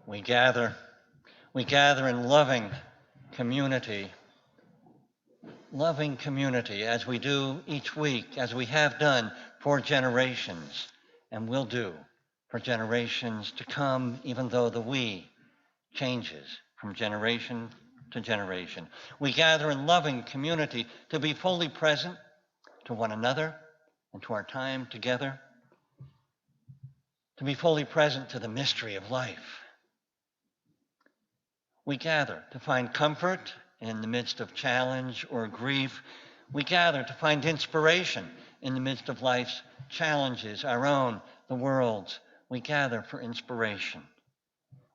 We gather in loving community as we do each week, as we have done for generations and will do for generations to come, even though the we changes from generation to generation. We gather in loving community to be fully present to one another and to our time together, to be fully present to the mystery of life. We gather to find comfort in the midst of challenge or grief. We gather to find inspiration in the midst of life's challenges, our own, the world's. We gather for inspiration.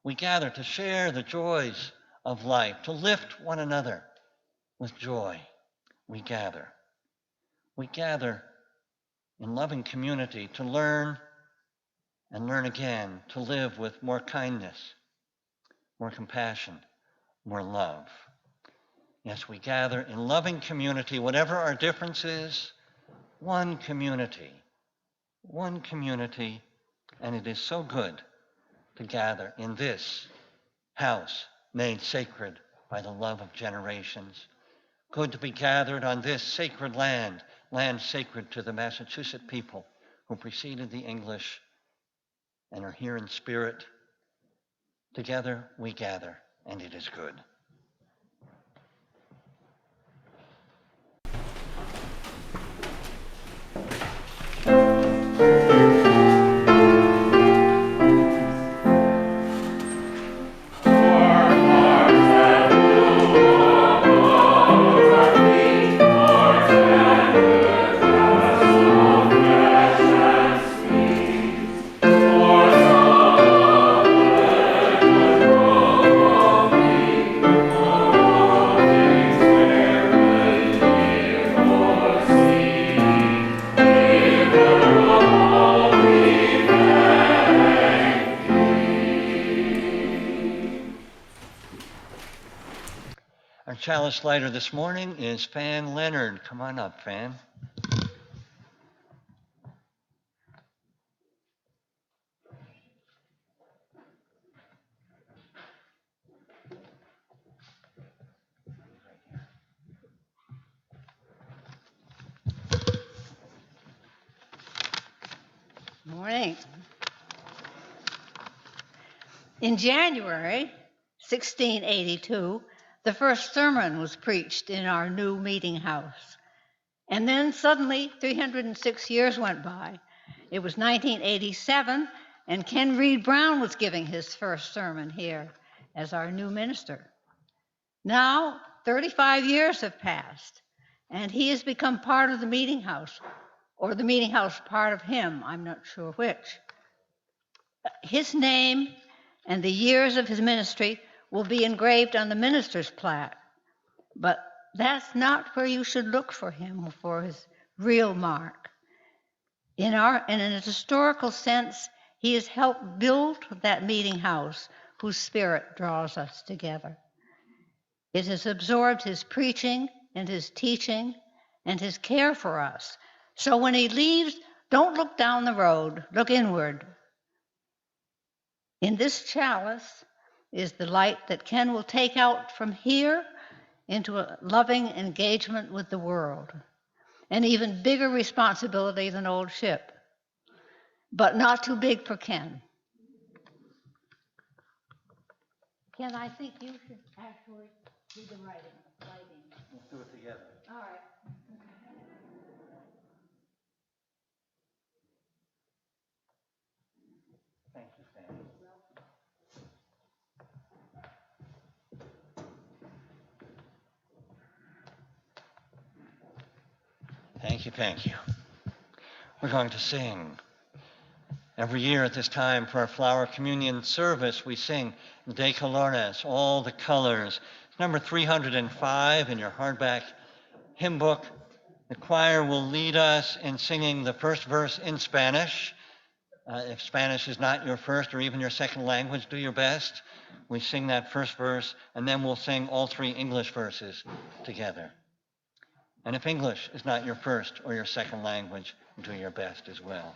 We gather to share the joys of life, to lift one another with joy. We gather. We gather in loving community to learn and learn again, to live with more kindness, more compassion, more love. Yes, we gather in loving community, whatever our differences, one community, and it is so good to gather in this house made sacred by the love of generations. Good to be gathered on this sacred land sacred to the Massachusetts people who preceded the English and are here in spirit. Together we gather, and it is good. Our chalice lighter this morning is Fan Leonard. Come on up, Fan. Morning. In January 1682, the first sermon was preached in our new meeting house. And then suddenly 306 years went by. It was 1987, and Ken Reed Brown was giving his first sermon here as our new minister. Now, 35 years have passed, and he has become part of the meeting house, or the meeting house part of him, I'm not sure which. His name and the years of his ministry will be engraved on the minister's plaque, but that's not where you should look for him for his real mark. In an historical sense, he has helped build that meeting house whose spirit draws us together. It has absorbed his preaching and his teaching and his care for us. So when he leaves, don't look down the road, look inward. In this chalice is the light that Ken will take out from here into a loving engagement with the world, an even bigger responsibility than old Ship, but not too big for Ken. Ken, I think you should actually do the lighting. Let's do it together. All right. Thank you, Fan. Thank you. We're going to sing. Every year at this time for our Flower Communion service, we sing De Colores, All the Colors. It's number 305 in your hardback hymn book. The choir will lead us in singing the first verse in Spanish. If Spanish is not your first or even your second language, do your best. We sing that first verse, and then we'll sing all three English verses together. And if English is not your first or your second language, do your best as well.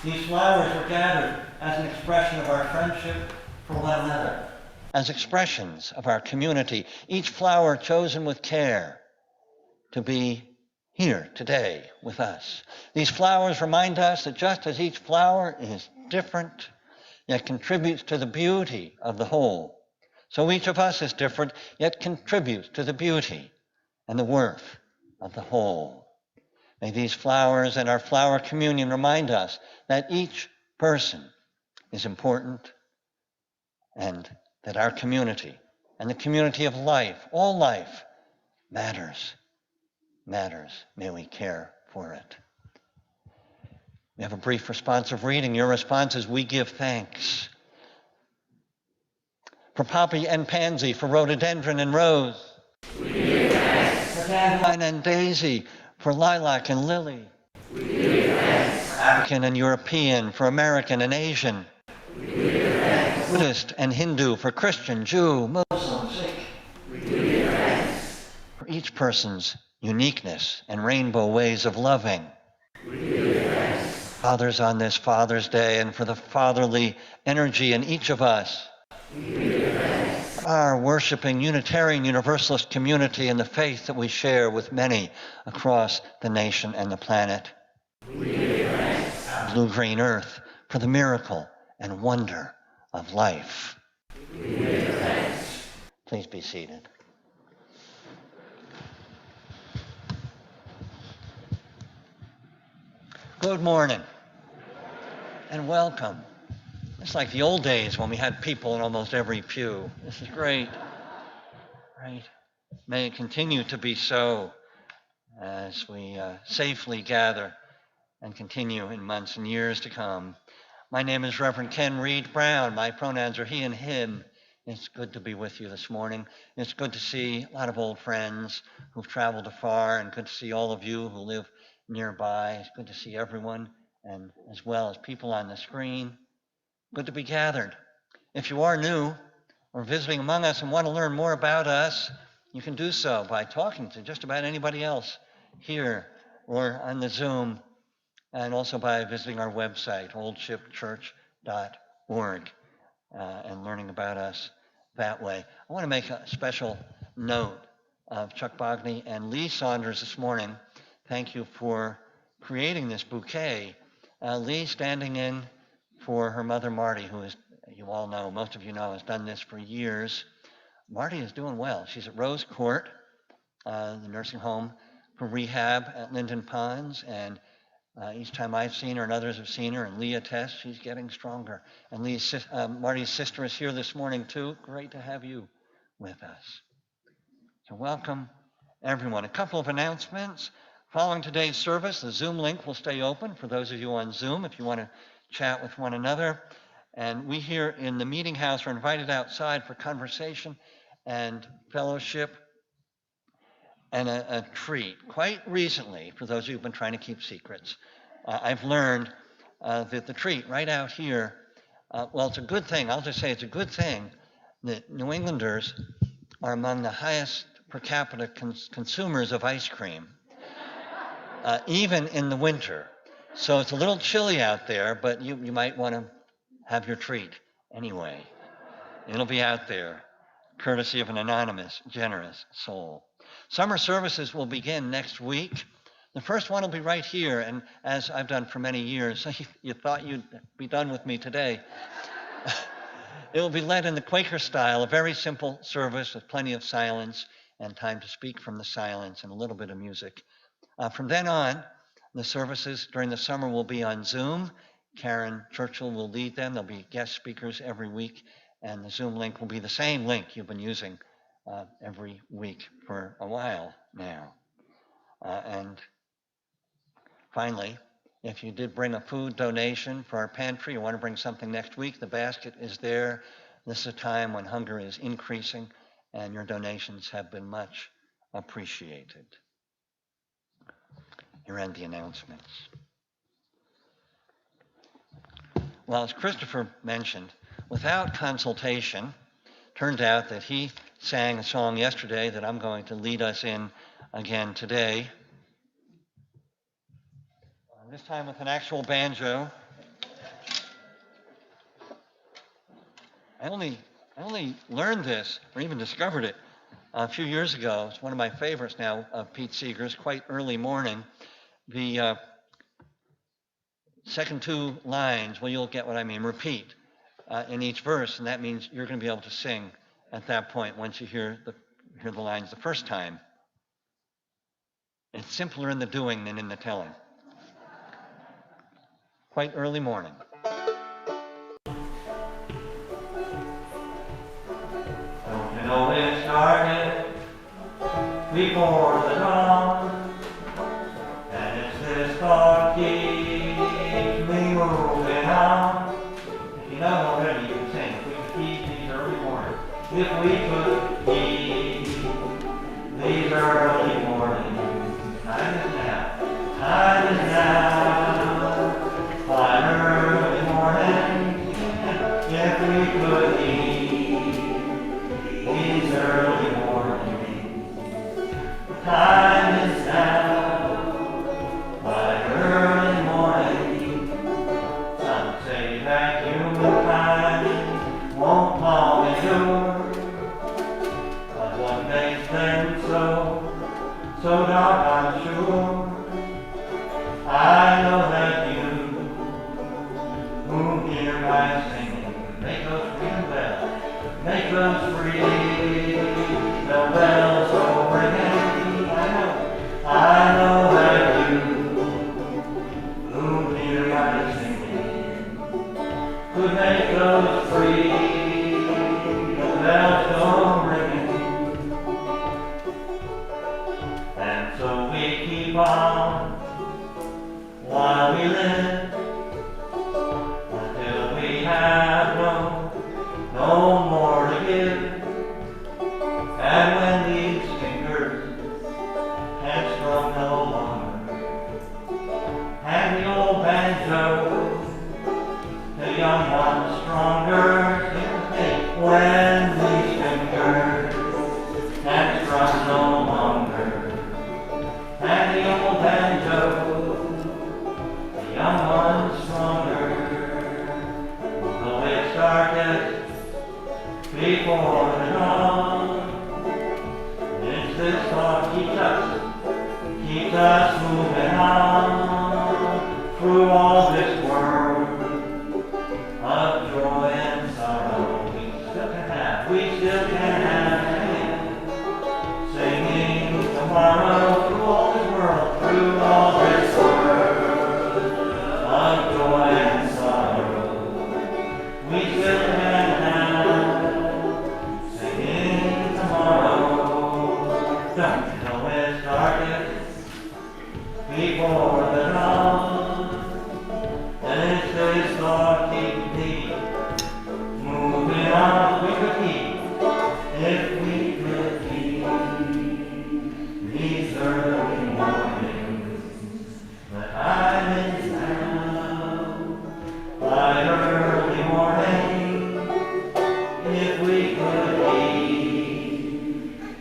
These flowers were gathered as an expression of our friendship for one another, as expressions of our community, each flower chosen with care to be here today with us. These flowers remind us that just as each flower is different, yet contributes to the beauty of the whole, so each of us is different, yet contributes to the beauty and the worth of the whole. May these flowers and our flower communion remind us that each person is important and that our community and the community of life, all life, matters. May we care for it. We have a brief responsive reading. Your response is, we give thanks. For poppy and pansy, for rhododendron and rose. We give thanks. For dandelion and daisy, for lilac and lily. We give thanks. For African and European, for American and Asian. We give thanks. For Buddhist and Hindu, for Christian, Jew, Muslim, Sikh. We give thanks. For each person's uniqueness and rainbow ways of loving. We give thanks. Fathers on this Father's Day, and for the fatherly energy in each of us. We give thanks. Our worshiping Unitarian Universalist community and the faith that we share with many across the nation and the planet. We give thanks. Blue-green earth, for the miracle and wonder of life. We give thanks. Please be seated. Good morning and welcome. It's like the old days when we had people in almost every pew. This is great. Right? May it continue to be so as we safely gather and continue in months and years to come. My name is Reverend Ken Reed Brown. My pronouns are he and him. It's good to be with you this morning. It's good to see a lot of old friends who've traveled afar, and good to see all of you who live nearby. It's good to see everyone, and as well as people on the screen. Good to be gathered. If you are new or visiting among us and want to learn more about us, you can do so by talking to just about anybody else here or on the Zoom, and also by visiting our website, oldshipchurch.org, and learning about us that way. I want to make a special note of Chuck Bogney and Lee Saunders this morning. Thank you for creating this bouquet. Lee standing in for her mother, Marty, who is, you all know, most of you know, has done this for years. Marty is doing well. She's at Rose Court, the nursing home for rehab at Linden Ponds, and each time I've seen her and others have seen her, and Lee attests, she's getting stronger. And Marty's sister is here this morning too. Great to have you with us. So welcome, everyone. A couple of announcements. Following today's service, the Zoom link will stay open for those of you on Zoom if you want to chat with one another. And we here in the meeting house are invited outside for conversation and fellowship and a treat. Quite recently, for those of you who've been trying to keep secrets, I've learned that the treat right out here, well, it's a good thing. I'll just say it's a good thing that New Englanders are among the highest per capita consumers of ice cream, even in the winter. So it's a little chilly out there, but you might want to have your treat anyway. It'll be out there, courtesy of an anonymous, generous soul. Summer services will begin next week. The first one will be right here, and as I've done for many years, so you thought you'd be done with me today. It will be led in the Quaker style, a very simple service with plenty of silence and time to speak from the silence and a little bit of music. From then on, the services during the summer will be on Zoom. Karen Churchill will lead them. There'll be guest speakers every week, and the Zoom link will be the same link you've been using every week for a while now. And finally, if you did bring a food donation for our pantry, you want to bring something next week, the basket is there. This is a time when hunger is increasing, and your donations have been much appreciated. Here end the announcements. Well, as Christopher mentioned, without consultation, turned out that he sang a song yesterday that I'm going to lead us in again today. This time with an actual banjo. I only learned this, or even discovered it, a few years ago. It's one of my favorites now of Pete Seeger's, Quite Early Morning. The second two lines, well, you'll get what I mean, repeat in each verse, and that means you're going to be able to sing at that point once you hear the lines the first time. It's simpler in the doing than in the telling. Quite Early Morning. Don't you know it started before the dawn, and it's this thought keeps me moving on. If you know already, you can sing. If we could keep these early mornings, if we could keep these early mornings, time is now, time is now, fine early mornings, if we could keep these early mornings, time is now, fine early morning. Some say that humankind won't long endure, but what makes them so dark, I'm sure. I know that you, who hear my singing, make those ring bells, make those free, the bells go ringing. I know that you, who hear my singing, could make those free, the bells go ringing. And so we keep on while we live, until we have no more to give. And when these fingers can't strum no longer, and the old banjo, the young one's stronger. When these fingers can't strum no longer, and the old banjo, the young one's stronger. Though it started before the dawn, it's this thought keeps us moving on through all this world of joy and sorrow. We still can have singing tomorrow through all this world, through all this world of joy and sorrow. We still can have singing tomorrow. Don't you know it started before the dawn, and it's this thought keeps me moving on. We could keep, if we could keep these early mornings. The time is now, by early morning, if we could keep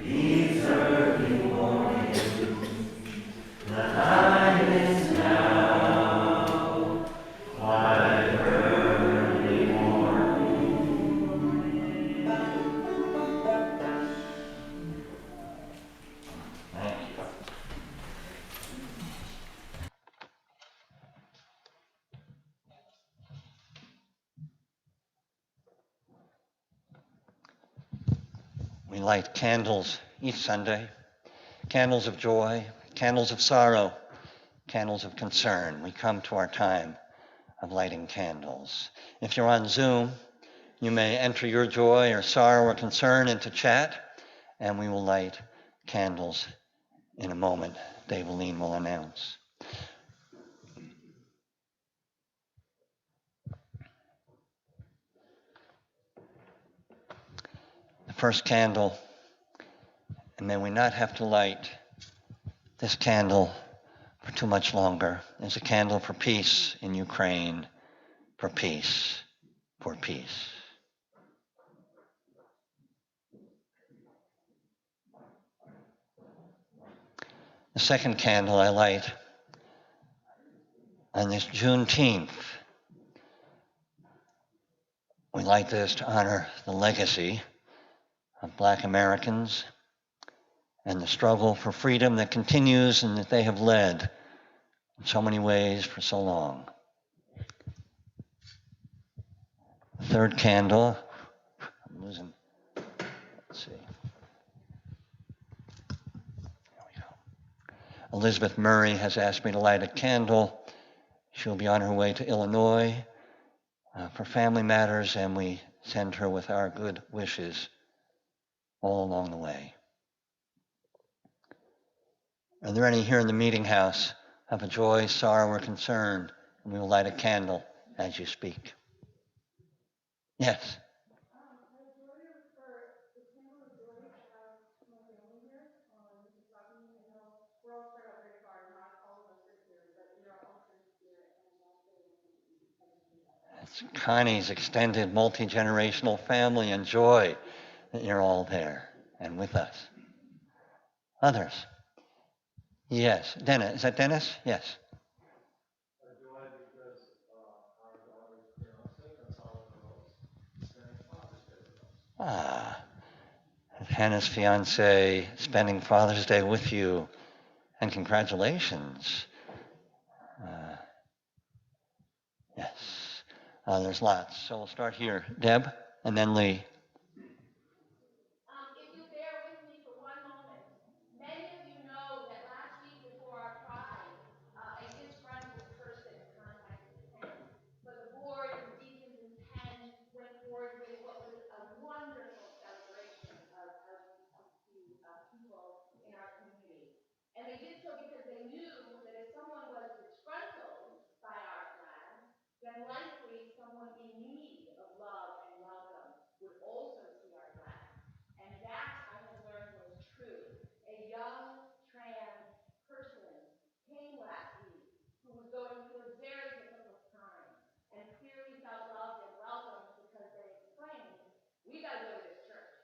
these early mornings. The time is now, by early morning. Thank you. We light candles each Sunday, candles of joy, candles of sorrow, candles of concern. We come to our time of lighting candles. If you're on Zoom, you may enter your joy or sorrow or concern into chat, and we will light candles in a moment. Daveline will announce. The first candle, and may we not have to light this candle for too much longer, is a candle for peace in Ukraine, for peace, for peace. The second candle I light on this Juneteenth, We light this to honor the legacy of Black Americans and the struggle for freedom that continues and that they have led in so many ways for so long. The third candle, I'm losing, let's see. There we go. Elizabeth Murray has asked me to light a candle. She'll be on her way to Illinois for family matters, and we send her with our good wishes all along the way. Are there any here in the meeting house of a joy, sorrow, or concern? And we will light a candle as you speak. Yes. It's Connie's extended multi-generational family and joy that you're all there and with us. Others? Yes. Dennis. Is that Dennis? Yes. Ah, Hannah's fiance spending Father's Day with you, and congratulations. Yes, there's lots. So we'll start here. Deb, and then Lee. If you bear with me for one moment, many of you know that last week before our Pride, a disgruntled person contacted Penn. But the board and the deacons and Penn went forward with what was a wonderful celebration of LGBTQ people in our community. And they did so because they knew that if someone was disgruntled by our flag, then likely someone in need of love and welcome would also see our flag. And that, I have learned, was true. A young trans person came last week who was going through a very difficult time and clearly felt loved and welcomed because they explained, we got to go to this church.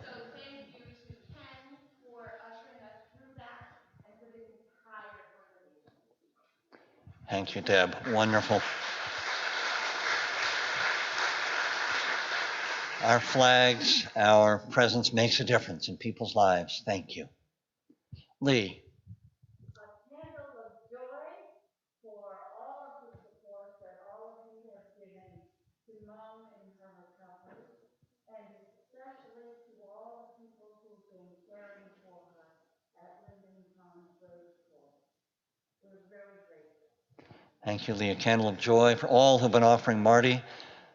So thank you to Ken for ushering us through that and for this entire congregation. Thank you, Deb. Wonderful. Our flags, our presence makes a difference in people's lives. Thank you. Lee. A candle of joy for all of the support that all of you have given to Mom in her recovery, and especially to all the people who've been caring for her at Linden Pond Rose School. We're very grateful. Thank you, Lee. A candle of joy for all who've been offering Marty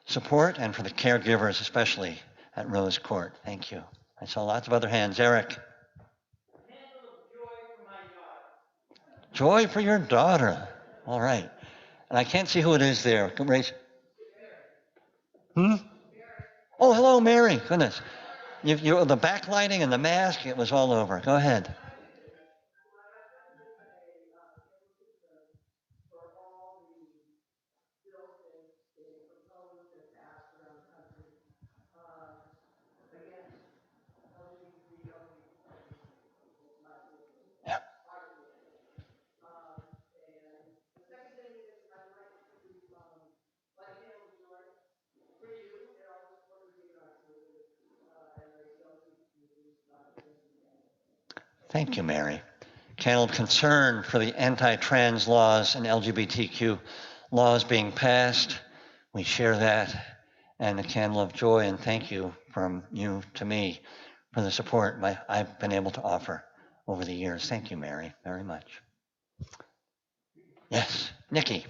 support and for the caregivers, especially at Rose Court. Thank you. I saw lots of other hands. Eric. Candle of joy for my daughter. Joy for your daughter. All right. And I can't see who it is there. Come raise. Hmm? Oh, hello, Mary. Goodness. You the backlighting and the mask, it was all over. Go ahead. Yeah. Thank you, Mary. Candle of concern for the anti-trans laws and LGBTQ laws being passed. We share that. And a candle of joy and thank you from you to me for the support I've been able to offer over the years. Thank you, Mary, very much. Yes, Nikki.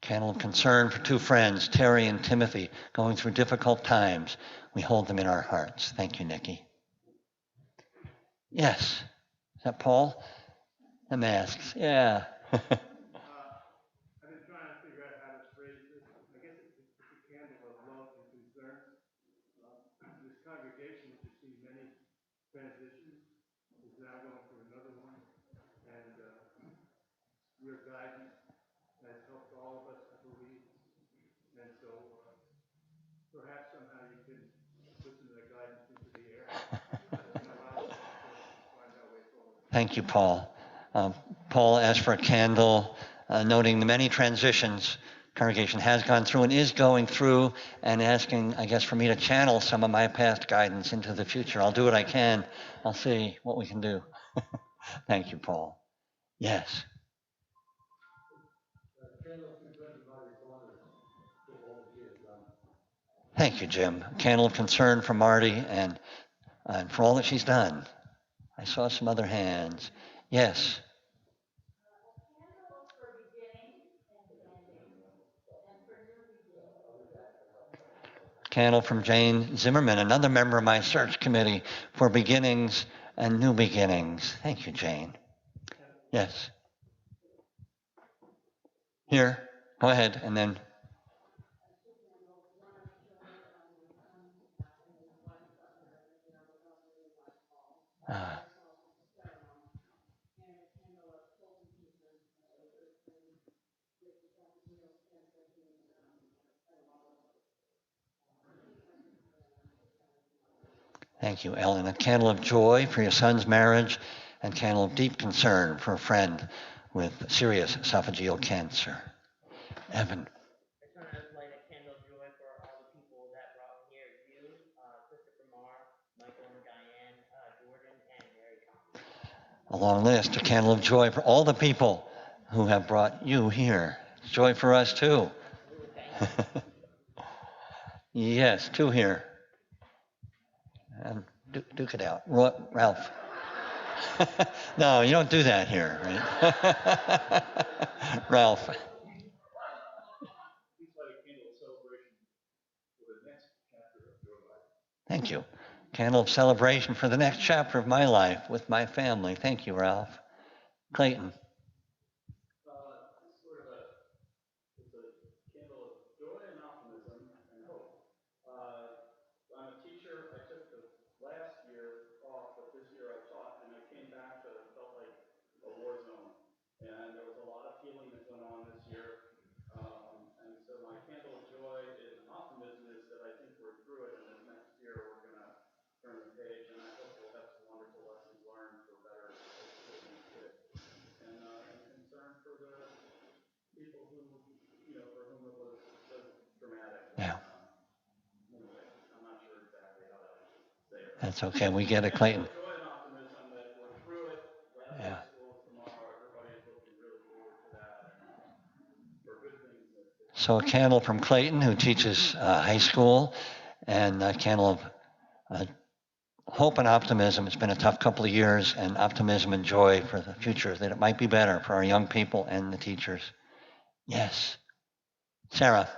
Candle of concern for two friends, Terry and Timothy, going through difficult times. We hold them in our hearts. Thank you, Nikki. Yes. Is that Paul? The masks. Yeah. I've been trying to figure out how to phrase this. I guess it's a candle of love and concern. This congregation has seen many transitions, is now going through another one, and your guidance has helped all of us, I believe. And so perhaps somehow you can listen to that guidance into the air. Thank you, Paul. Paul asked for a candle, noting the many transitions congregation has gone through and is going through, and asking, I guess, for me to channel some of my past guidance into the future. I'll do what I can. I'll see what we can do. Thank you, Paul. Yes. Thank you, Jim. A candle of concern for Marty and for all that she's done. I saw some other hands. Yes. Candle from Jane Zimmerman, another member of my search committee for beginnings and new beginnings. Thank you, Jane. Yes. Here, go ahead, and then. Uh, Thank you, Ellen. A candle of joy for your son's marriage, and candle of deep concern for a friend with serious esophageal cancer. Evan. I just want to light a candle of joy for all the people that brought me here. You, Christopher Marr, Michael and Diane, Jordan, and Mary Thomas. A long list. A candle of joy for all the people who have brought you here. It's joy for us too. Yes, two here. And duke it out. Ralph. No, you don't do that here, right? Ralph. Thank you. Candle of celebration for the next chapter of my life with my family. Thank you, Ralph. Clayton. Yeah. That's okay. We get it, Clayton. Yeah. So a candle from Clayton, who teaches high school, and a candle of hope and optimism. It's been a tough couple of years, and optimism and joy for the future, that it might be better for our young people and the teachers. Yes. Sarah.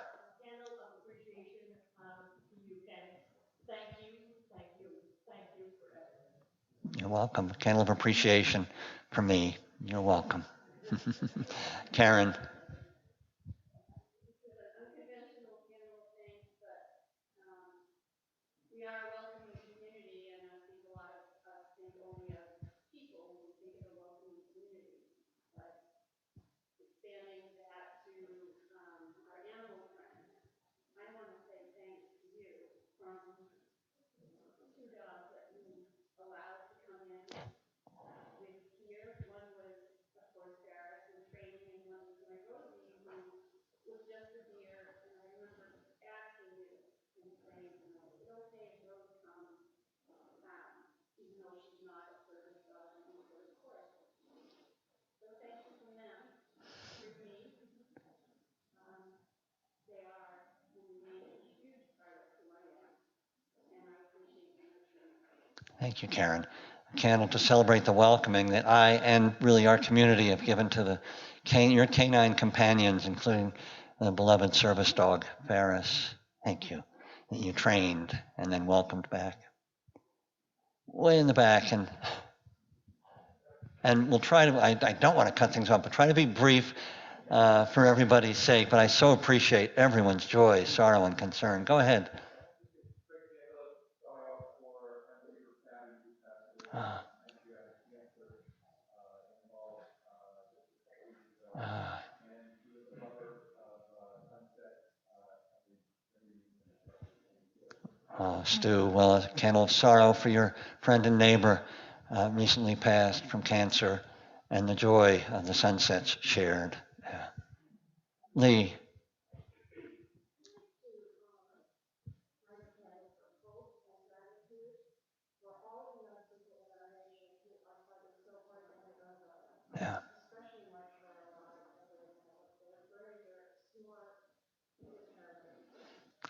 You're welcome. Candle of appreciation for me. You're welcome. Karen. Thank you, Karen. A candle to celebrate the welcoming that I and really our community have given to your canine companions, including the beloved service dog, Ferris. Thank you. That you trained and then welcomed back. Way in the back, and we'll try to, I don't want to cut things off, but try to be brief for everybody's sake, but I so appreciate everyone's joy, sorrow, and concern. Go ahead. Stu, well, a candle of sorrow for your friend and neighbor, recently passed from cancer, and the joy of the sunsets shared. Yeah. Lee. Yeah.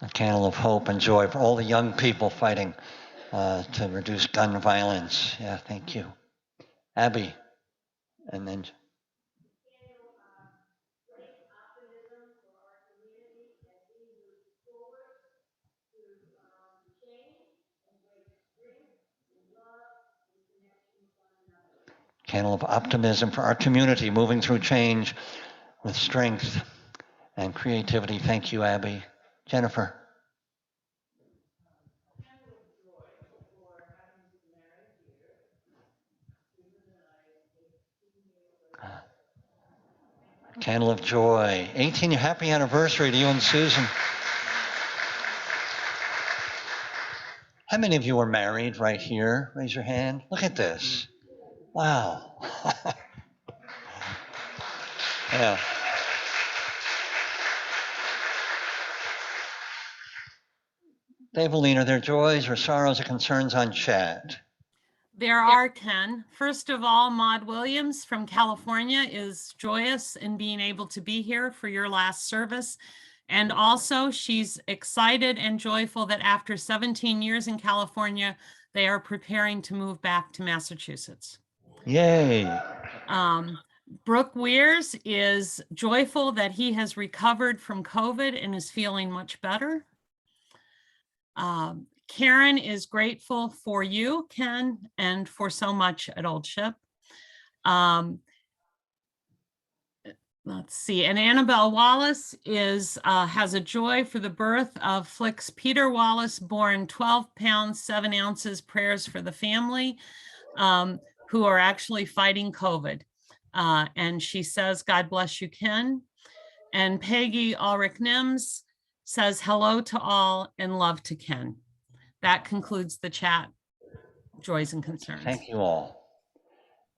A candle of hope and joy for all the young people fighting to reduce gun violence. Yeah, thank you. Abby. And then candle of optimism for our community moving through change with strength and creativity. Thank you, Abby. Jennifer. Candle of joy. 18 happy anniversary to you and Susan. How many of you are married right here? Raise your hand. Look at this. Wow. Yeah. Daveline, are there joys or sorrows or concerns on chat? There are 10. First of all, Maud Williams from California is joyous in being able to be here for your last service. And also she's excited and joyful that after 17 years in California, they are preparing to move back to Massachusetts. Yay. Brooke Weirs is joyful that he has recovered from COVID and is feeling much better. Karen is grateful for you, Ken, and for so much at Old Ship. Let's see, and Annabelle Wallace has a joy for the birth of Flick's Peter Wallace, born 12 pounds, 7 ounces, prayers for the family who are actually fighting COVID. And she says, God bless you, Ken. And Peggy Ulrich Nims says hello to all and love to Ken. That concludes the chat, joys and concerns. Thank you all.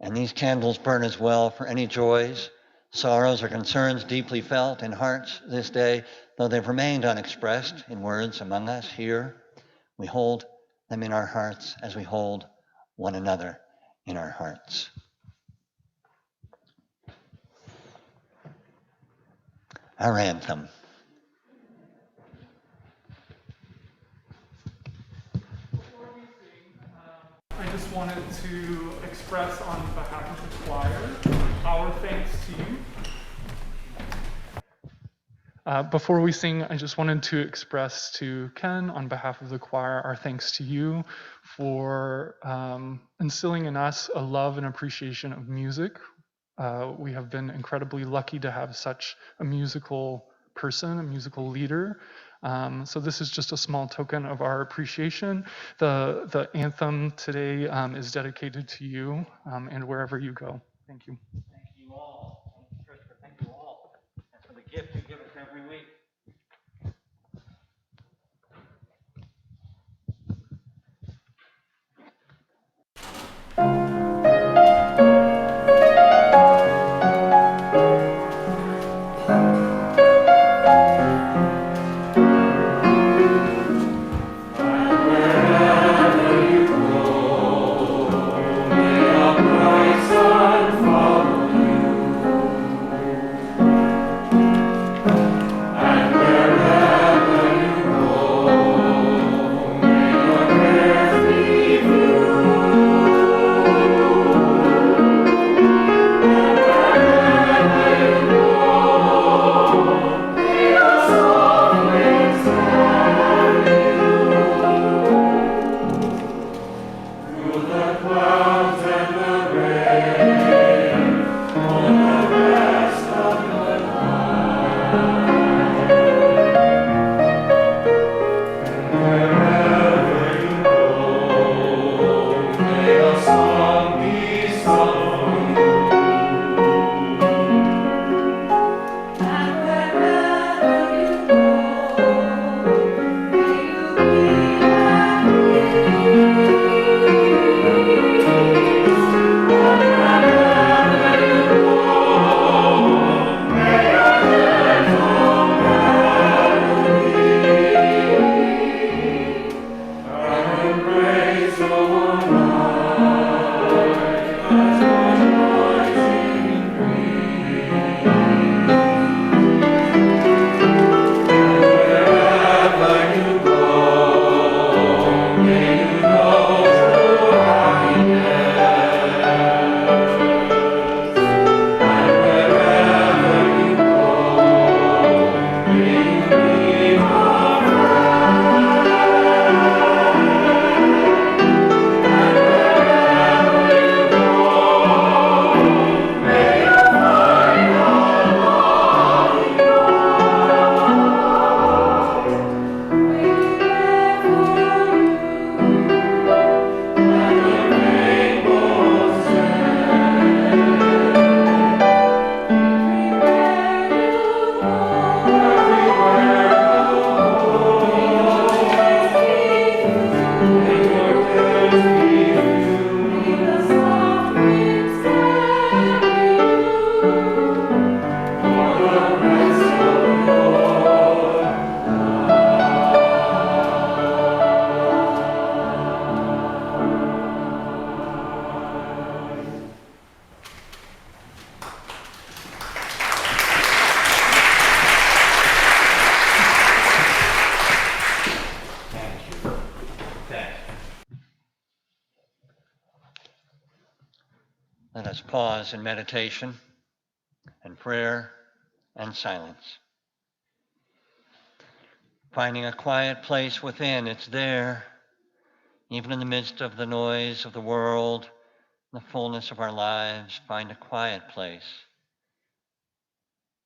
And these candles burn as well for any joys, sorrows, or concerns deeply felt in hearts this day, though they've remained unexpressed in words among us here. We hold them in our hearts as we hold one another in our hearts. Our anthem. I just wanted to express on behalf of the choir our thanks to you. Before we sing, I just wanted to express to Ken on behalf of the choir our thanks to you for instilling in us a love and appreciation of music. We have been incredibly lucky to have such a musical person, a musical leader. So this is just a small token of our appreciation. The anthem today is dedicated to you and wherever you go. Thank you. Thank you all. Thank you, Christopher. Thank you all. And for the gift you give us every week. Sun follow you. Let us pause in meditation and prayer and silence. Finding a quiet place within, it's there, even in the midst of the noise of the world, the fullness of our lives. Find a quiet place.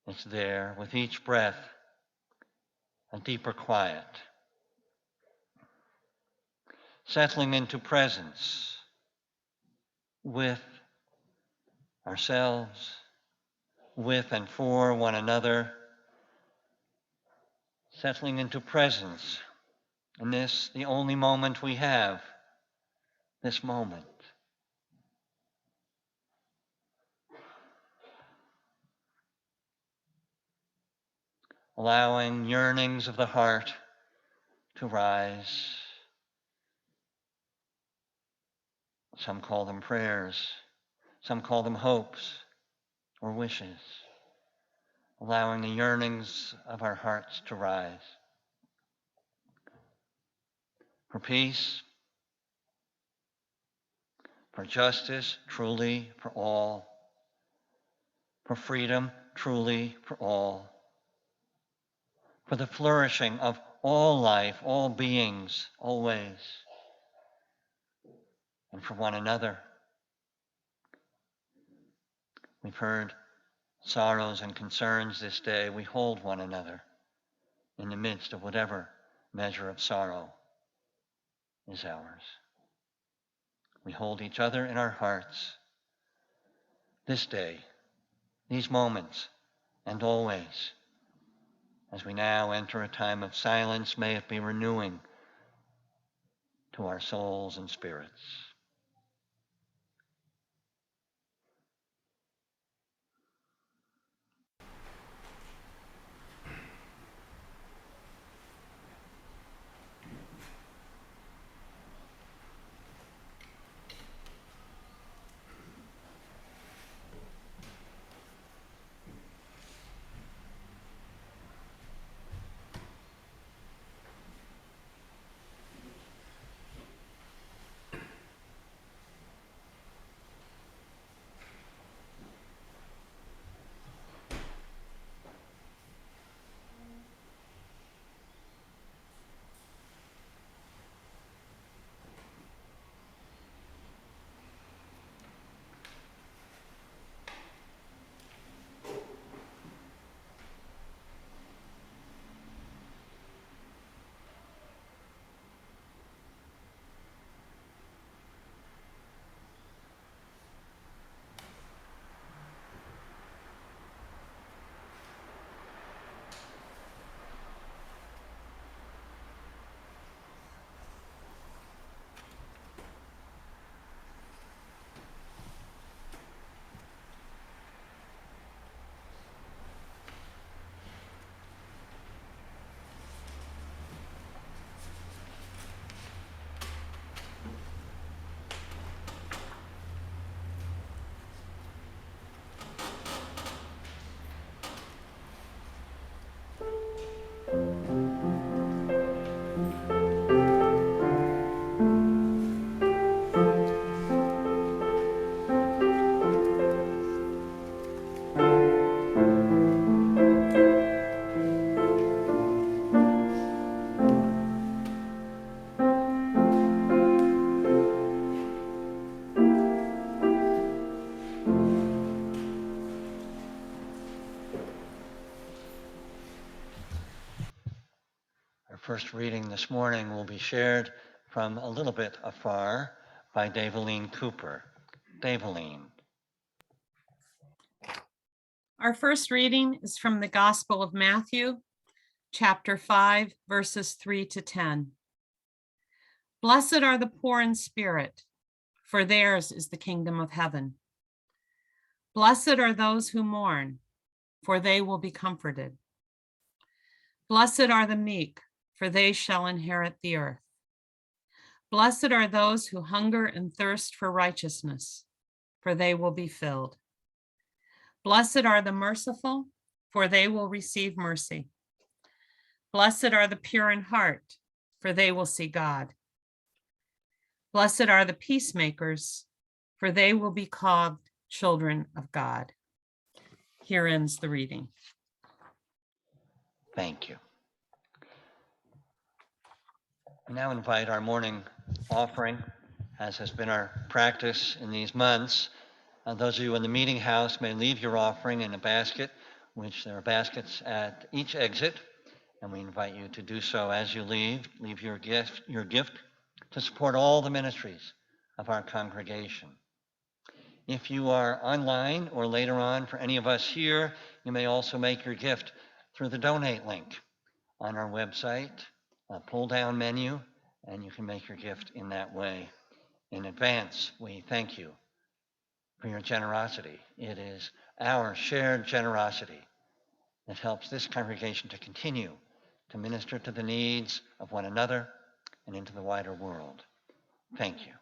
It's there with each breath, a deeper quiet. Settling into presence with ourselves, with and for one another. Settling into presence in this, the only moment we have, this moment. Allowing yearnings of the heart to rise. Some call them prayers. Some call them hopes or wishes. Allowing the yearnings of our hearts to rise. For peace, for justice, truly for all. For freedom, truly for all. For the flourishing of all life, all beings, always. And for one another. We've heard sorrows and concerns this day. We hold one another in the midst of whatever measure of sorrow is ours. We hold each other in our hearts this day, these moments, and always. As we now enter a time of silence, may it be renewing to our souls and spirits. First reading this morning will be shared from a little bit afar by Davaline Cooper. Davaline. Our first reading is from the Gospel of Matthew, chapter 5, verses 3 to 10. Blessed are the poor in spirit, for theirs is the kingdom of heaven. Blessed are those who mourn, for they will be comforted. Blessed are the meek, for they shall inherit the earth. Blessed are those who hunger and thirst for righteousness, for they will be filled. Blessed are the merciful, for they will receive mercy. Blessed are the pure in heart, for they will see God. Blessed are the peacemakers, for they will be called children of God. Here ends the reading. Thank you. I now invite our morning offering, as has been our practice in these months. Those of you in the meeting house may leave your offering in a basket, which there are baskets at each exit, and we invite you to do so as you leave. Leave your gift to support all the ministries of our congregation. If you are online or later on for any of us here, you may also make your gift through the donate link on our website, a pull-down menu, and you can make your gift in that way. In advance, we thank you for your generosity. It is our shared generosity that helps this congregation to continue to minister to the needs of one another and into the wider world. Thank you.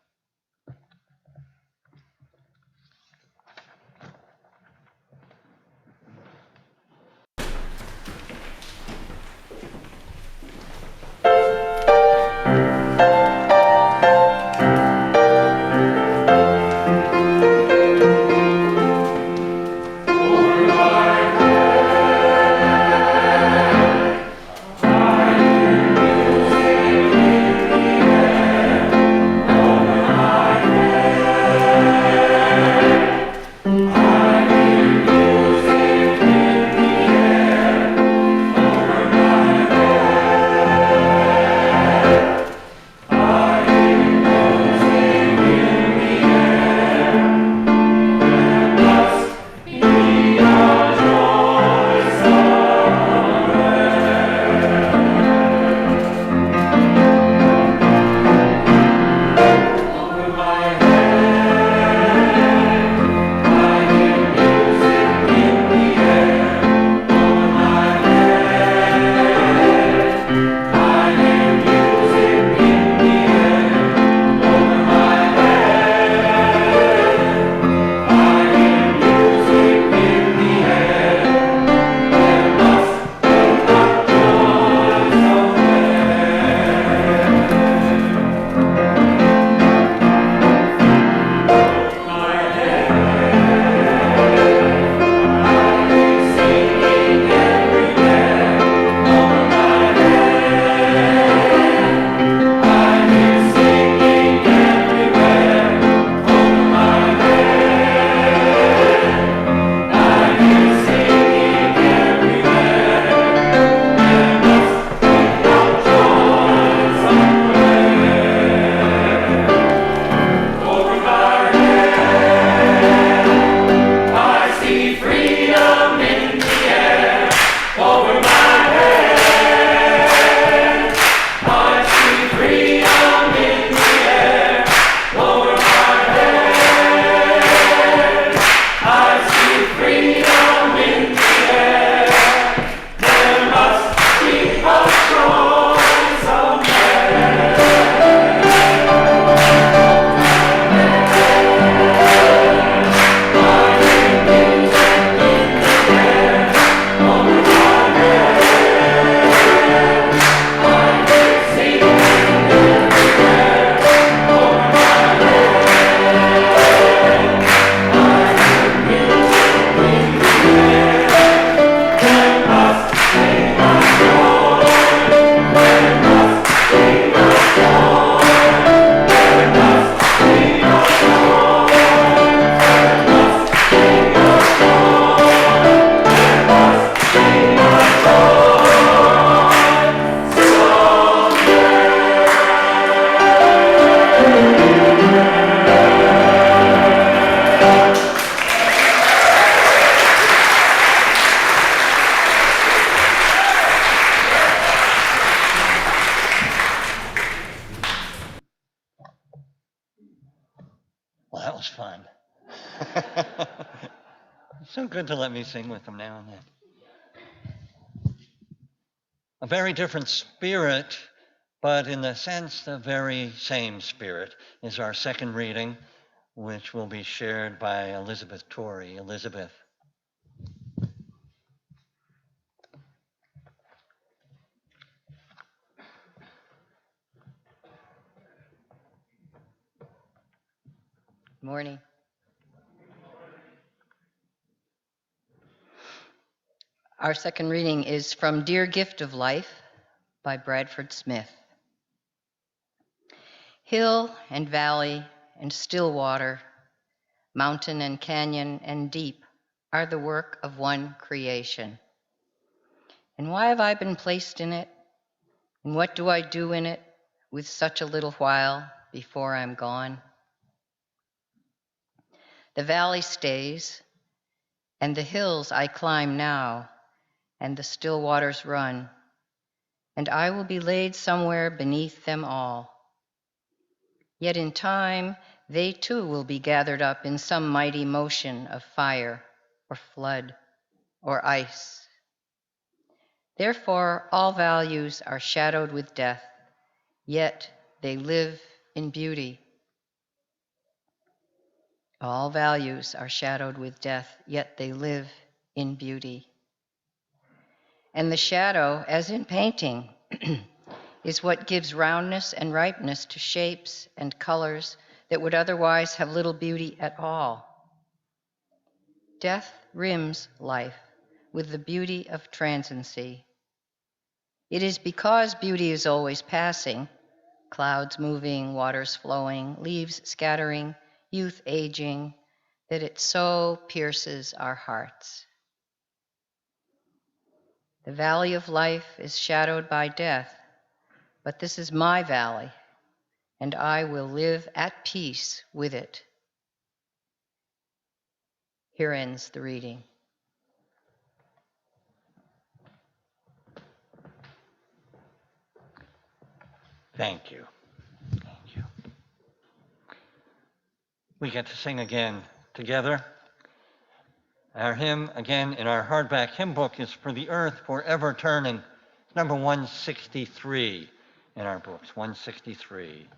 Well, that was fun. So good to let me sing with them now and then. A very different spirit, but in the sense, the very same spirit, is our second reading, which will be shared by Elizabeth Torrey. Elizabeth. Morning. Our second reading is from Dear Gift of Life by Bradford Smith. Hill and valley and still water, mountain and canyon and deep are the work of one creation. And why have I been placed in it? And what do I do in it with such a little while before I'm gone? The valley stays, and the hills I climb now, and the still waters run, and I will be laid somewhere beneath them all. Yet in time, they too will be gathered up in some mighty motion of fire or flood or ice. Therefore, all values are shadowed with death, yet they live in beauty. All values are shadowed with death, yet they live in beauty. And the shadow, as in painting, is what gives roundness and ripeness to shapes and colors that would otherwise have little beauty at all. Death rims life with the beauty of transiency. It is because beauty is always passing, clouds moving, waters flowing, leaves scattering, youth aging, that it so pierces our hearts. The valley of life is shadowed by death, but this is my valley, and I will live at peace with it. Here ends the reading. Thank you. Thank you. We get to sing again together. Our hymn, again, in our hardback hymn book is For the Earth Forever Turning. It's number 163 in our books, 163.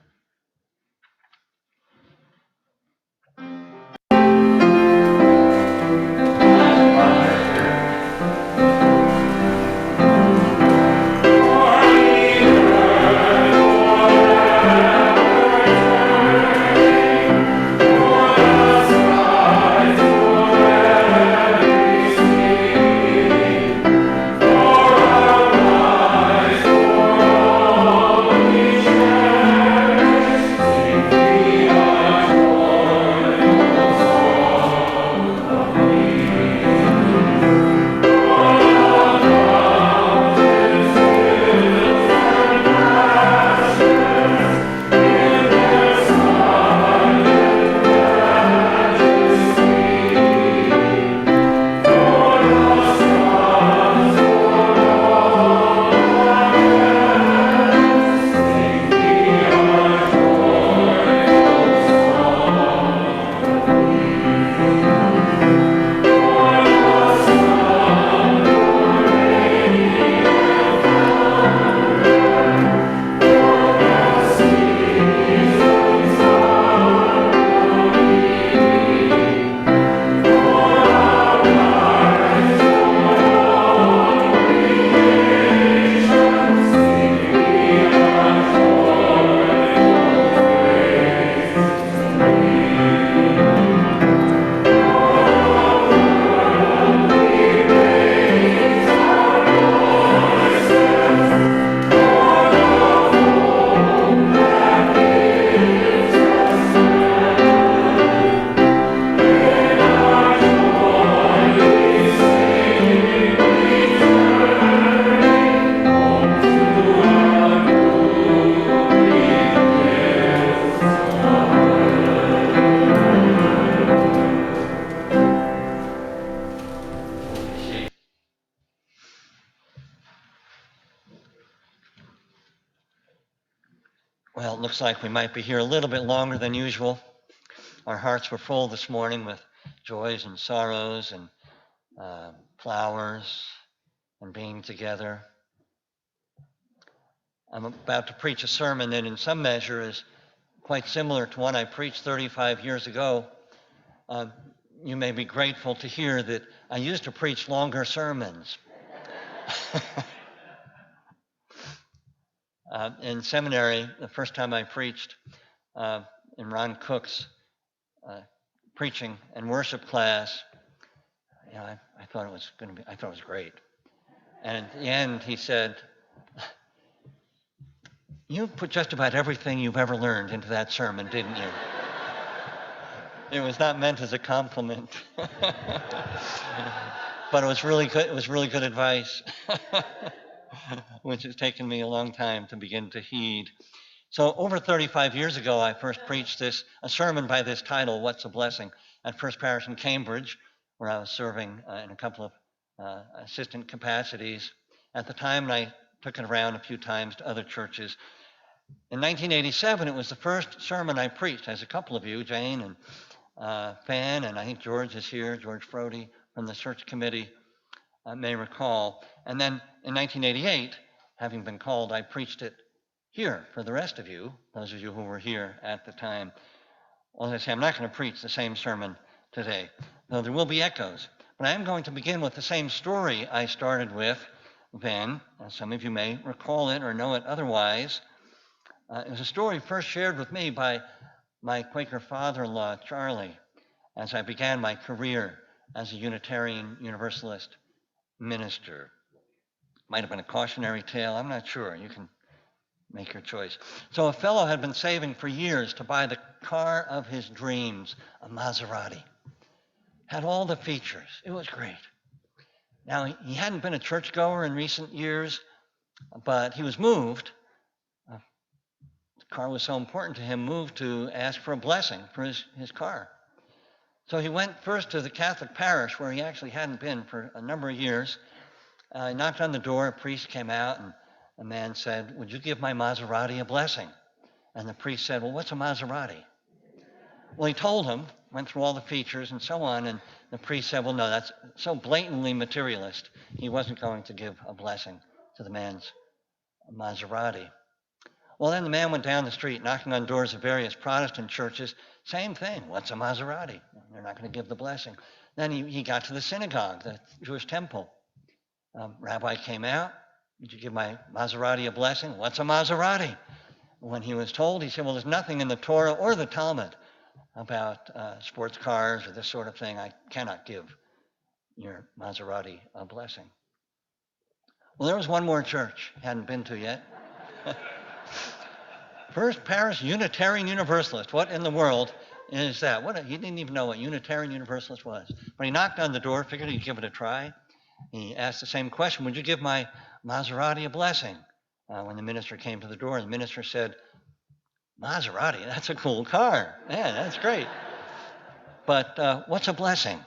Well, it looks like we might be here a little bit longer than usual. Our hearts were full this morning with joys and sorrows and flowers and being together. I'm about to preach a sermon that in some measure is quite similar to one I preached 35 years ago. You may be grateful to hear that I used to preach longer sermons. In seminary, the first time I preached in Ron Cook's preaching and worship class, I thought it was great. And at the end, he said, "You put just about everything you've ever learned into that sermon, didn't you?" It was not meant as a compliment, but it was really good. It was really good advice, which has taken me a long time to begin to heed. So over 35 years ago, I first preached a sermon by this title, "What's a Blessing?" at First Parish in Cambridge, where I was serving in a couple of assistant capacities at the time, and I took it around a few times to other churches. In 1987, it was the first sermon I preached, as a couple of you, Jane and Fan, and I think George is here, George Frody from the search committee may recall. And then in 1988, having been called, I preached it here for the rest of you, those of you who were here at the time. Well, as I say, I'm not going to preach the same sermon today, though there will be echoes. But I am going to begin with the same story I started with then, as some of you may recall it or know it otherwise. It was a story first shared with me by my Quaker father-in-law, Charlie, as I began my career as a Unitarian Universalist minister. Might have been a cautionary tale, I'm not sure. You can make your choice. So a fellow had been saving for years to buy the car of his dreams, a Maserati. Had all the features. It was great. Now, he hadn't been a churchgoer in recent years, but he was moved. The car was so important to him, moved to ask for a blessing for his car. So he went first to the Catholic parish, where he actually hadn't been for a number of years. He knocked on the door, a priest came out, and the man said, "Would you give my Maserati a blessing?" And the priest said, "Well, what's a Maserati?" Well, he told him, went through all the features and so on, and the priest said, "Well, no, that's so blatantly materialist." He wasn't going to give a blessing to the man's Maserati. Well, then the man went down the street, knocking on doors of various Protestant churches. Same thing. What's a Maserati? They're not going to give the blessing. Then he got to the synagogue, the Jewish temple. Rabbi came out. "Did you give my Maserati a blessing?" "What's a Maserati?" When he was told, he said, "Well, there's nothing in the Torah or the Talmud about sports cars or this sort of thing. I cannot give your Maserati a blessing." Well, there was one more church he hadn't been to yet. First Parish Unitarian Universalist. What in the world is that? He didn't even know what Unitarian Universalist was. But he knocked on the door, figured he'd give it a try. He asked the same question, "Would you give my Maserati a blessing?" When the minister came to the door, the minister said, "Maserati, that's a cool car. Yeah, that's great. But what's a blessing?"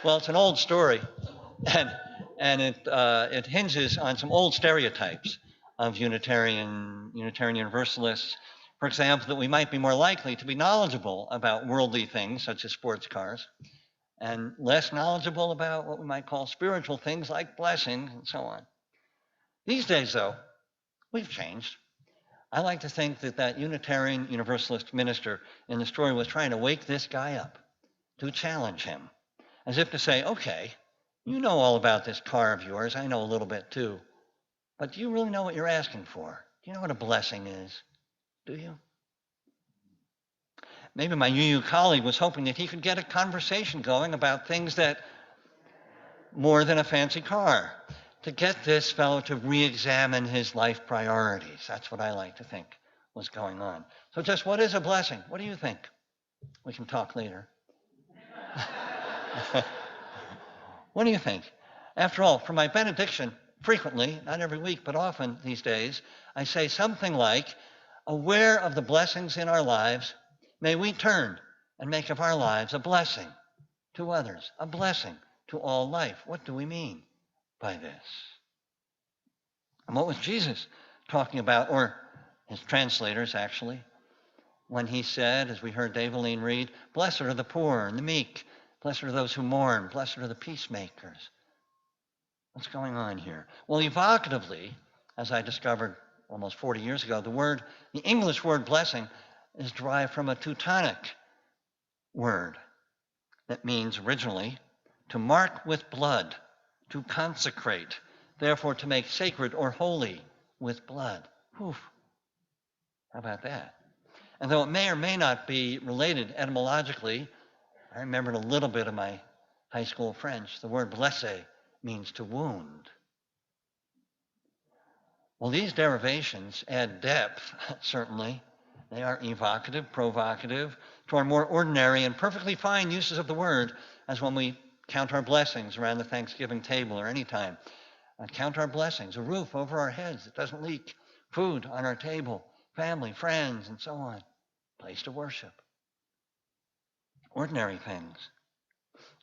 Well, it's an old story, and it hinges on some old stereotypes of Unitarian Universalists. For example, that we might be more likely to be knowledgeable about worldly things, such as sports cars, and less knowledgeable about what we might call spiritual things like blessings and so on. These days, though, we've changed. I like to think that Unitarian Universalist minister in the story was trying to wake this guy up, to challenge him, as if to say, "Okay, you know all about this car of yours. I know a little bit too. But do you really know what you're asking for? Do you know what a blessing is? Do you?" Maybe my UU colleague was hoping that he could get a conversation going about things that more than a fancy car, to get this fellow to re-examine his life priorities. That's what I like to think was going on. So just what is a blessing? What do you think? We can talk later. What do you think? After all, for my benediction, frequently, not every week, but often these days, I say something like, "Aware of the blessings in our lives, may we turn and make of our lives a blessing to others, a blessing to all life." What do we mean by this? And what was Jesus talking about, or his translators actually, when he said, as we heard Daveline read, "Blessed are the poor and the meek, blessed are those who mourn, blessed are the peacemakers." What's going on here? Well, evocatively, as I discovered almost 40 years ago, the English word blessing is derived from a Teutonic word that means originally to mark with blood, to consecrate, therefore to make sacred or holy with blood. Whew. How about that? And though it may or may not be related etymologically, I remembered a little bit of my high school French. The word blesser means to wound. Well, these derivations add depth, certainly. They are evocative, provocative, to our more ordinary and perfectly fine uses of the word, as when we count our blessings around the Thanksgiving table or any time. Count our blessings, a roof over our heads that doesn't leak, food on our table, family, friends, and so on. Place to worship. Ordinary things.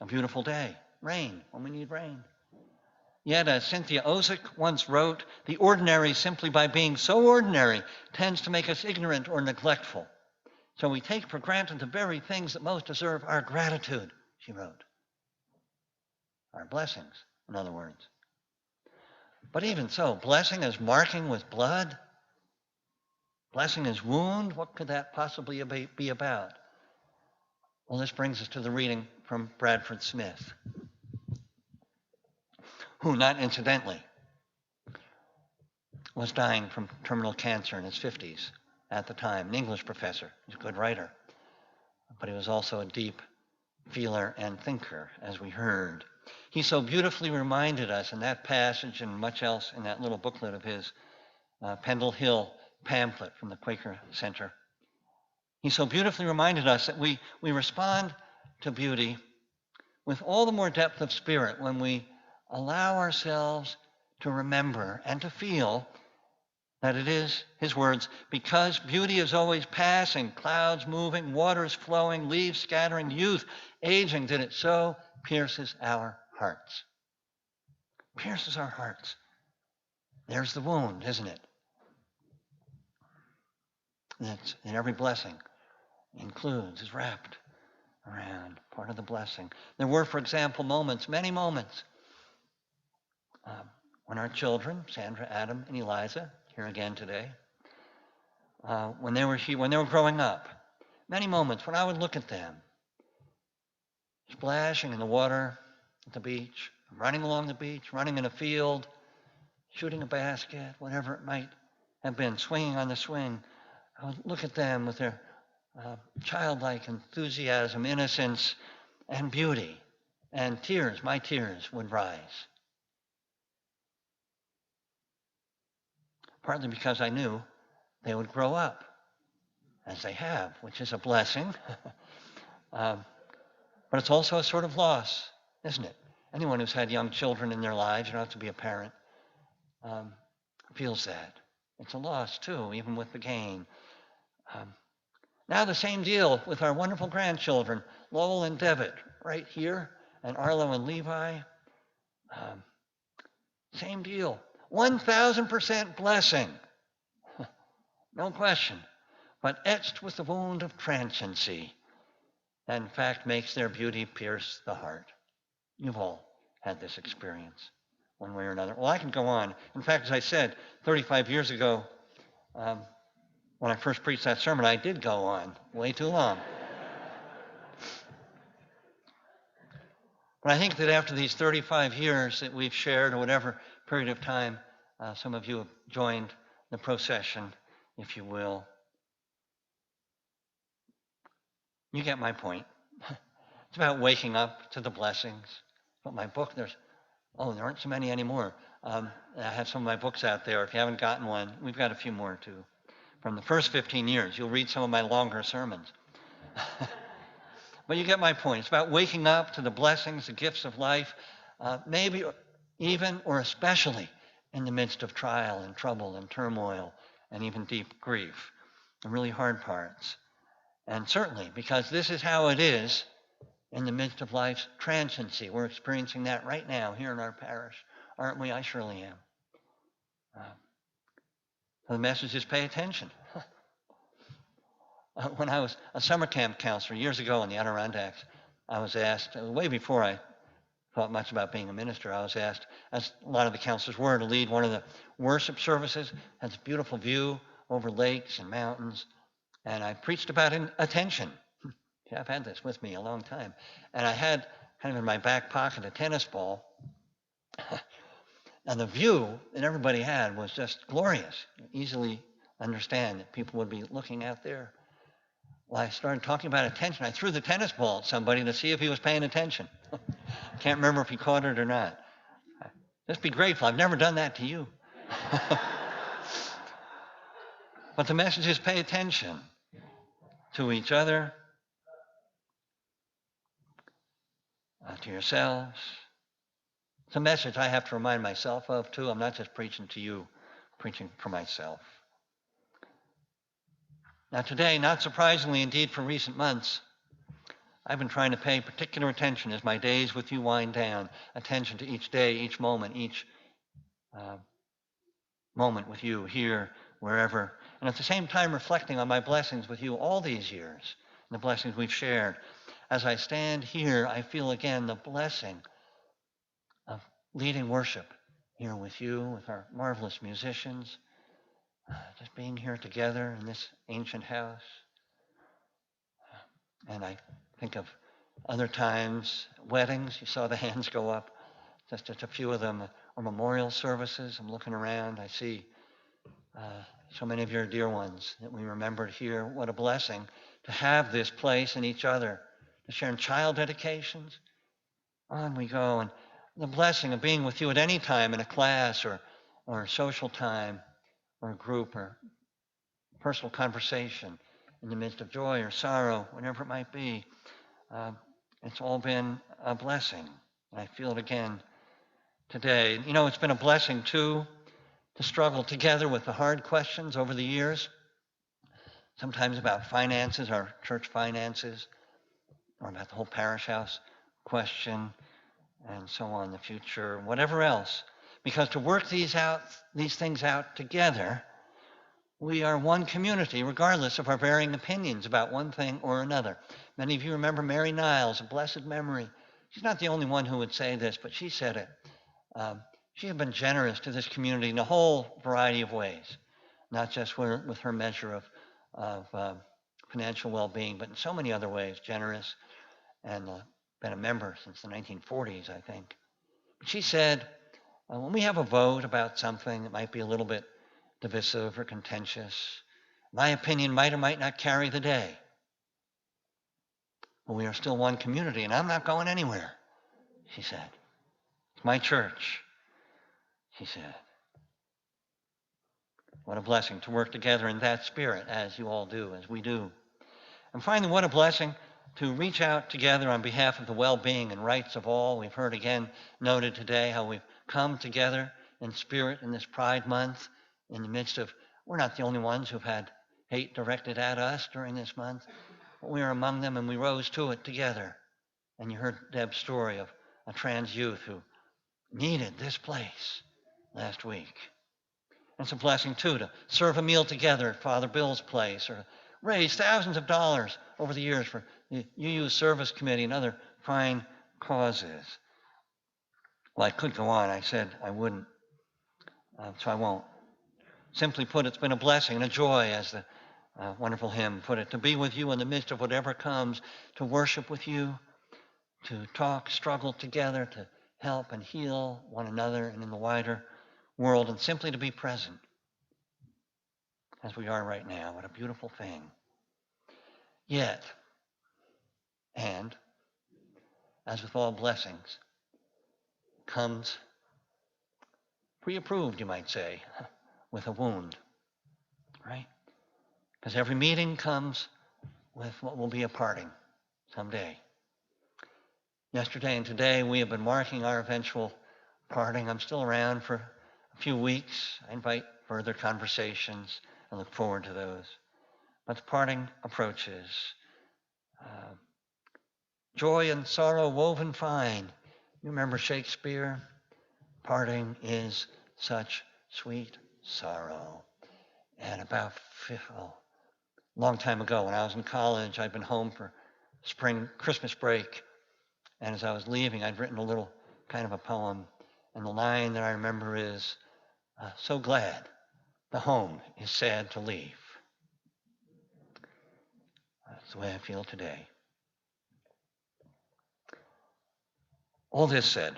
A beautiful day. Rain when we need rain. Yet, as Cynthia Ozick once wrote, the ordinary, simply by being so ordinary, tends to make us ignorant or neglectful. So we take for granted the very things that most deserve our gratitude, she wrote. Our blessings, in other words. But even so, blessing as marking with blood, blessing as wound, what could that possibly be about? Well, this brings us to the reading from Bradford Smith, who, not incidentally, was dying from terminal cancer in his 50s at the time, an English professor. He's a good writer, but he was also a deep feeler and thinker, as we heard. He so beautifully reminded us in that passage and much else in that little booklet of his, Pendle Hill pamphlet from the Quaker Center. He so beautifully reminded us that we respond to beauty with all the more depth of spirit when we allow ourselves to remember and to feel that it is, his words, because beauty is always passing, clouds moving, waters flowing, leaves scattering, youth aging, that it so pierces our hearts. Pierces our hearts. There's the wound, isn't it? That's in every blessing includes, is wrapped around part of the blessing. There were, for example, moments, many moments, when our children, Sandra, Adam, and Eliza, here again today, when they were growing up, many moments when I would look at them, splashing in the water at the beach, running along the beach, running in a field, shooting a basket, whatever it might have been, swinging on the swing. I would look at them with their childlike enthusiasm, innocence, and beauty, and tears, my tears, would rise. Partly because I knew they would grow up, as they have, which is a blessing. But it's also a sort of loss, isn't it? Anyone who's had young children in their lives, you don't have to be a parent, feels that. It's a loss, too, even with the gain. Now the same deal with our wonderful grandchildren, Lowell and Devitt, right here, and Arlo and Levi. Same deal. 1,000% blessing. No question. But etched with the wound of transiency, that in fact makes their beauty pierce the heart. You've all had this experience, one way or another. Well, I can go on. In fact, as I said, 35 years ago, when I first preached that sermon, I did go on way too long. But I think that after these 35 years that we've shared, or whatever period of time, some of you have joined the procession, if you will. You get my point. It's about waking up to the blessings. But my book, there aren't so many anymore. I have some of my books out there. If you haven't gotten one, we've got a few more too. From the first 15 years, you'll read some of my longer sermons. But you get my point. It's about waking up to the blessings, the gifts of life, maybe even or especially in the midst of trial and trouble and turmoil and even deep grief, the really hard parts. And certainly, because this is how it is in the midst of life's transiency. We're experiencing that right now here in our parish, aren't we? I surely am. The message is pay attention. When I was a summer camp counselor years ago in the Adirondacks, I was asked, way before I thought much about being a minister, I was asked, as a lot of the counselors were, to lead one of the worship services. It had this beautiful view over lakes and mountains. And I preached about attention. Yeah, I've had this with me a long time. And I had kind of in my back pocket a tennis ball. And the view that everybody had was just glorious. Easily understand that people would be looking out there. Well, I started talking about attention. I threw the tennis ball at somebody to see if he was paying attention. Can't remember if he caught it or not. Just be grateful. I've never done that to you. But the message is pay attention to each other, to yourselves. It's a message I have to remind myself of, too. I'm not just preaching to you, preaching for myself. Now today, not surprisingly, indeed for recent months, I've been trying to pay particular attention as my days with you wind down, attention to each day, each moment, each moment with you here, wherever, and at the same time reflecting on my blessings with you all these years, and the blessings we've shared. As I stand here, I feel again the blessing of leading worship here with you, with our marvelous musicians, just being here together in this ancient house. And I think of other times, weddings, you saw the hands go up, just a few of them, or memorial services. I'm looking around, I see so many of your dear ones that we remembered here. What a blessing to have this place and each other, to share in child dedications. On we go, and the blessing of being with you at any time in a class or social time or a group or personal conversation in the midst of joy or sorrow, whatever it might be. It's all been a blessing. And I feel it again today. You know, it's been a blessing, too, to struggle together with the hard questions over the years, sometimes about finances, our church finances, or about the whole parish house question, and so on, the future, whatever else. Because to work these things out together, we are one community, regardless of our varying opinions about one thing or another. Many of you remember Mary Niles, a blessed memory. She's not the only one who would say this, but she said it. She had been generous to this community in a whole variety of ways, not just with her measure of financial well-being, but in so many other ways, generous, and been a member since the 1940s, I think. But she said, when we have a vote about something that might be a little bit divisive or contentious, my opinion might or might not carry the day. But we are still one community, and I'm not going anywhere, she said. It's my church, she said. What a blessing to work together in that spirit, as you all do, as we do. And finally, what a blessing to reach out together on behalf of the well-being and rights of all. We've heard again noted today how we've come together in spirit in this Pride Month in the midst of, we're not the only ones who've had hate directed at us during this month, but we are among them and we rose to it together. And you heard Deb's story of a trans youth who needed this place last week. It's a blessing, too, to serve a meal together at Father Bill's place or raise thousands of dollars over the years for the UU Service Committee and other fine causes. Well, I could go on. I said I wouldn't, so I won't. Simply put, it's been a blessing and a joy, as the wonderful hymn put it, to be with you in the midst of whatever comes, to worship with you, to talk, struggle together, to help and heal one another and in the wider world, and simply to be present as we are right now. What a beautiful thing. Yet, and as with all blessings, comes pre-approved, you might say, with a wound, right? Because every meeting comes with what will be a parting someday. Yesterday and today, we have been marking our eventual parting. I'm still around for a few weeks. I invite further conversations. I look forward to those. But the parting approaches. Joy and sorrow woven fine. You remember Shakespeare? Parting is such sweet sorrow. And about a long time ago, when I was in college, I'd been home for spring Christmas break. And as I was leaving, I'd written a little kind of a poem. And the line that I remember is, so glad the home is sad to leave. That's the way I feel today. All this said,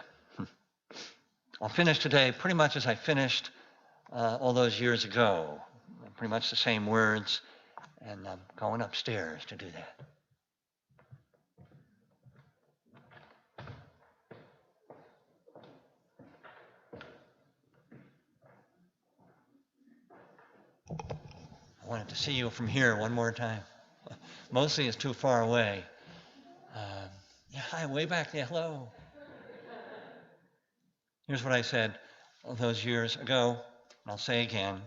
I'll finish today pretty much as I finished all those years ago. Pretty much the same words, And I'm going upstairs to do that. I wanted to see you from here one more time. Mostly it's too far away. Yeah, hi, way back there, hello. Here's what I said those years ago, and I'll say again.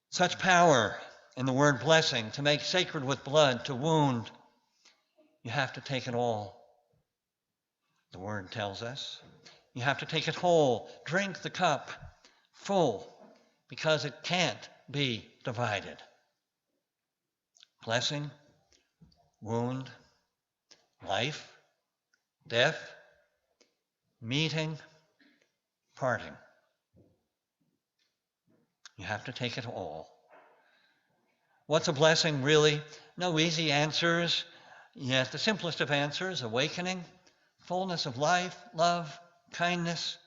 Such power in the word blessing, to make sacred with blood, to wound, you have to take it all. The word tells us. You have to take it whole, drink the cup full, because it can't be divided. Blessing, wound, life, death, meeting, parting. You have to take it all. What's a blessing, really? No easy answers, yet the simplest of answers: awakening, fullness of life, love, kindness,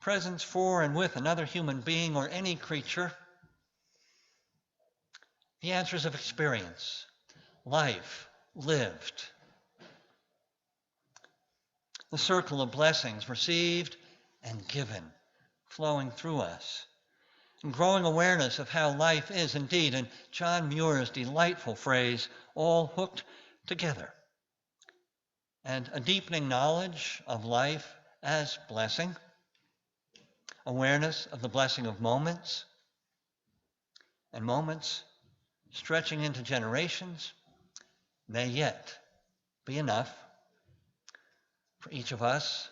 presence for and with another human being or any creature. The answers of experience, life lived. The circle of blessings received and given, flowing through us. And growing awareness of how life is indeed, in John Muir's delightful phrase, all hooked together. And a deepening knowledge of life as blessing, awareness of the blessing of moments, and moments stretching into generations may yet be enough for each of us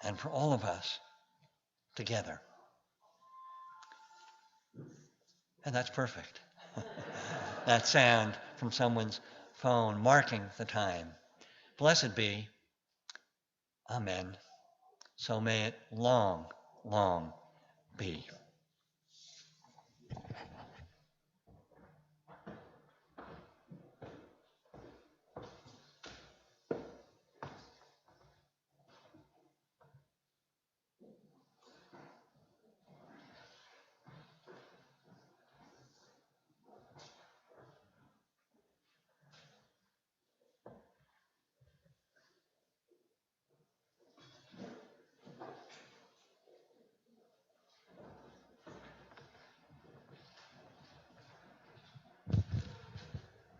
and for all of us together. And that's perfect. That sound from someone's phone marking the time. Blessed be. Amen. So may it long, long be.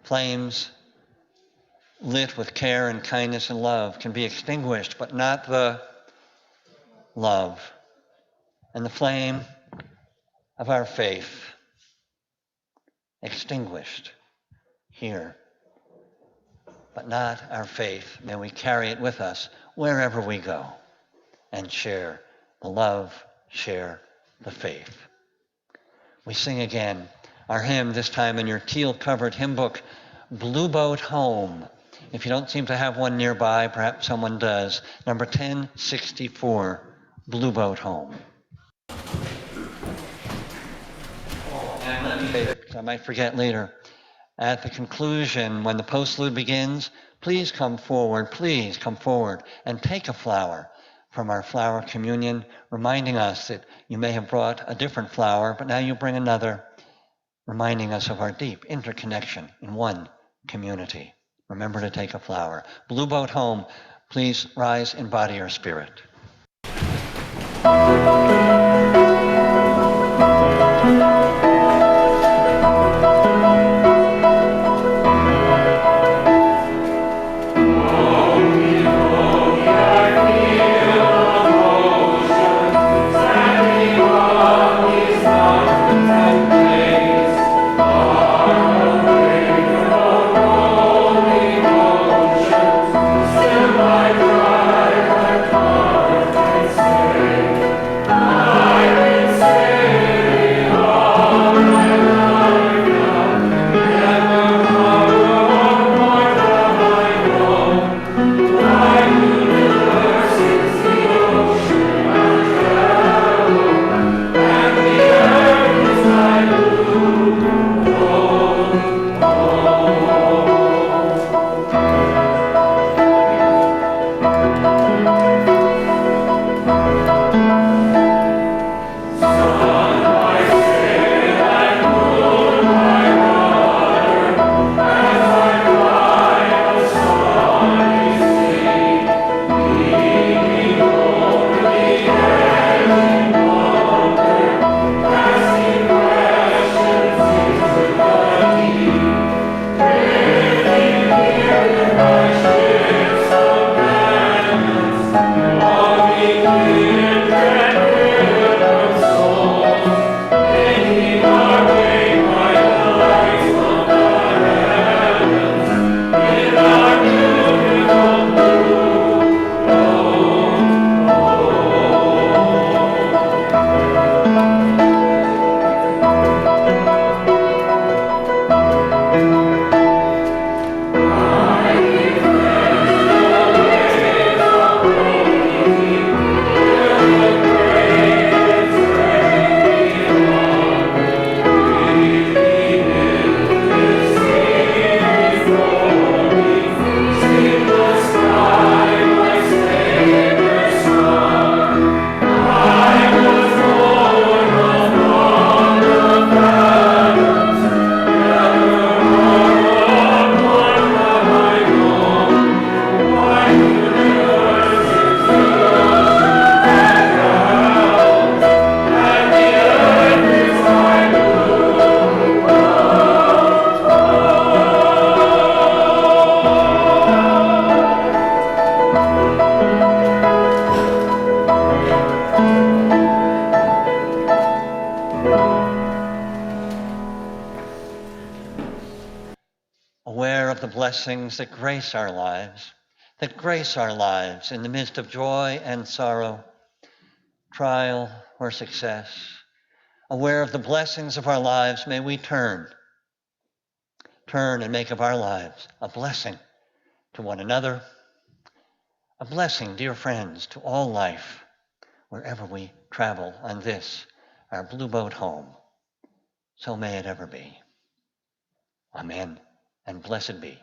Flames lit with care and kindness and love can be extinguished, but not the love and the flame of our faith extinguished here, but not our faith. May we carry it with us wherever we go and share the love, share the faith. We sing again our hymn, this time in your teal-covered hymn book, Blue Boat Home. If you don't seem to have one nearby, perhaps someone does. Number 1064, Blue Boat Home. And let me, I might forget later. At the conclusion, when the postlude begins, please come forward and take a flower from our flower communion, reminding us that you may have brought a different flower, but now you bring another, reminding us of our deep interconnection in one community. Remember to take a flower. Blue Boat Home, please rise in body or spirit. My cry, I come and say, blessings that grace our lives, in the midst of joy and sorrow, trial or success. Aware of the blessings of our lives, may we turn and make of our lives a blessing to one another, a blessing, dear friends, to all life, wherever we travel on this, our blue boat home. So may it ever be. Amen, and blessed be.